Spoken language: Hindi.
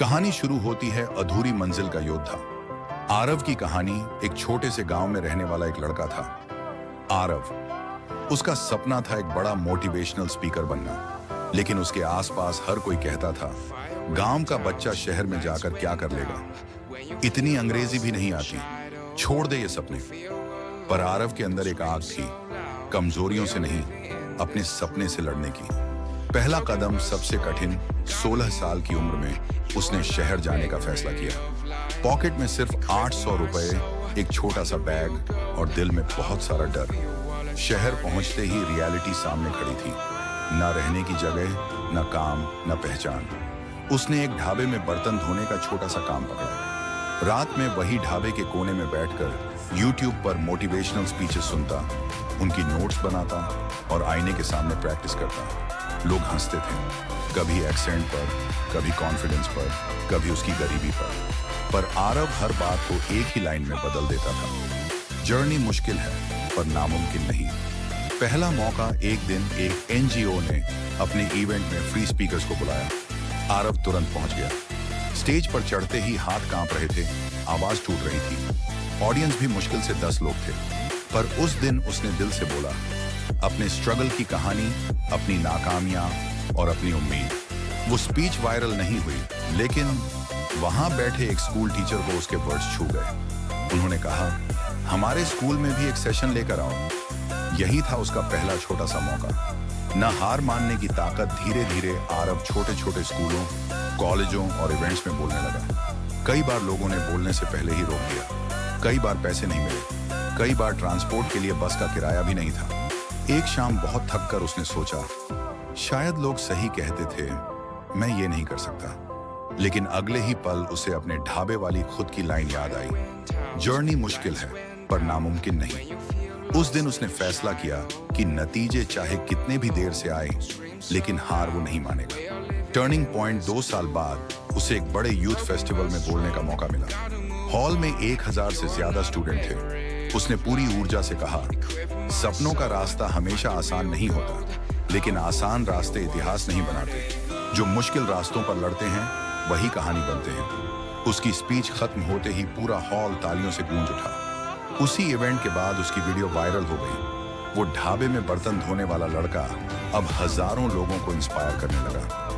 कहानी शुरू होती है अधूरी मंजिल का योद्धा। आरव की कहानी एक छोटे से गांव में रहने वाला एक लड़का था। आरव, उसका सपना था एक बड़ा मोटिवेशनल स्पीकर बनना, लेकिन उसके आसपास हर कोई कहता था, गांव का बच्चा शहर में जाकर क्या कर लेगा, इतनी अंग्रेजी भी नहीं आती, छोड़ दे ये सपने। पर आरव के अंदर एक आग थी, कमजोरियों से नहीं, अपने सपने से लड़ने की। पहला कदम सबसे कठिन, 16 साल की उम्र में उसने शहर जाने का फैसला किया। पॉकेट में सिर्फ 800 रुपए, एक छोटा सा बैग और दिल में बहुत सारा डर। शहर पहुंचते ही रियलिटी सामने खड़ी थी, ना रहने की जगह, ना काम, ना पहचान। उसने एक ढाबे में बर्तन धोने का छोटा सा काम पकड़ा। रात में वही ढाबे के कोने में बैठकर यूट्यूब पर मोटिवेशनल स्पीचेस सुनता, उनकी नोट्स बनाता और आईने के सामने प्रैक्टिस करता। लोग हंसते थे, कभी एक्सेंट पर, कभी कॉन्फिडेंस पर, कभी उसकी गरीबी पर आरव हर बात को एक ही लाइन में बदल देता था, जर्नी मुश्किल है पर नामुमकिन नहीं। पहला मौका, एक दिन एक एनजीओ ने अपने इवेंट में फ्री स्पीकर्स को बुलाया। आरव तुरंत पहुंच गया। स्टेज पर चढ़ते ही हाथ कांप रहे थे, आवाज टूट रही थी। ऑडियंस भी मुश्किल से 10 लोग थे, पर उस दिन उसने दिल से बोला, अपने स्ट्रगल की कहानी, अपनी नाकामियां और अपनी उम्मीद। वो स्पीच वायरल नहीं हुई, लेकिन वहां बैठे एक स्कूल टीचर को उसके वर्ड्स छू गए। उन्होंने कहा, हमारे स्कूल में भी एक सेशन लेकर आओ। यही था उसका पहला छोटा सा मौका। न हार मानने की ताकत, धीरे धीरे आरव छोटे छोटे स्कूलों, कॉलेजों और इवेंट्स में बोलने लगा। कई बार लोगों ने बोलने से पहले ही रोक दिया, कई बार पैसे नहीं मिले, कई बार ट्रांसपोर्ट के लिए बस का किराया भी नहीं था। एक शाम बहुत थक कर उसने सोचा, शायद लोग सही कहते थे, मैं ये नहीं कर सकता। लेकिन अगले ही पल उसे अपने ढाबे वाली खुद की लाइन याद आई, जर्नी मुश्किल है पर नामुमकिन नहीं। उस दिन उसने फैसला किया कि नतीजे चाहे कितने भी देर से आए, लेकिन हार वो नहीं मानेगा। टर्निंग पॉइंट, 2 साल बाद उसे एक बड़े यूथ फेस्टिवल में बोलने का मौका मिला। हॉल में 1000 से ज्यादा स्टूडेंट थे। उसने पूरी ऊर्जा से कहा, सपनों का रास्ता हमेशा आसान नहीं होता, लेकिन आसान रास्ते इतिहास नहीं बनाते। जो मुश्किल रास्तों पर लड़ते हैं, वही कहानी बनते हैं। उसकी स्पीच खत्म होते ही पूरा हॉल तालियों से गूंज उठा। उसी इवेंट के बाद उसकी वीडियो वायरल हो गई। वो ढाबे में बर्तन धोने वाला लड़का अब हजारों लोगों को इंस्पायर करने लगा।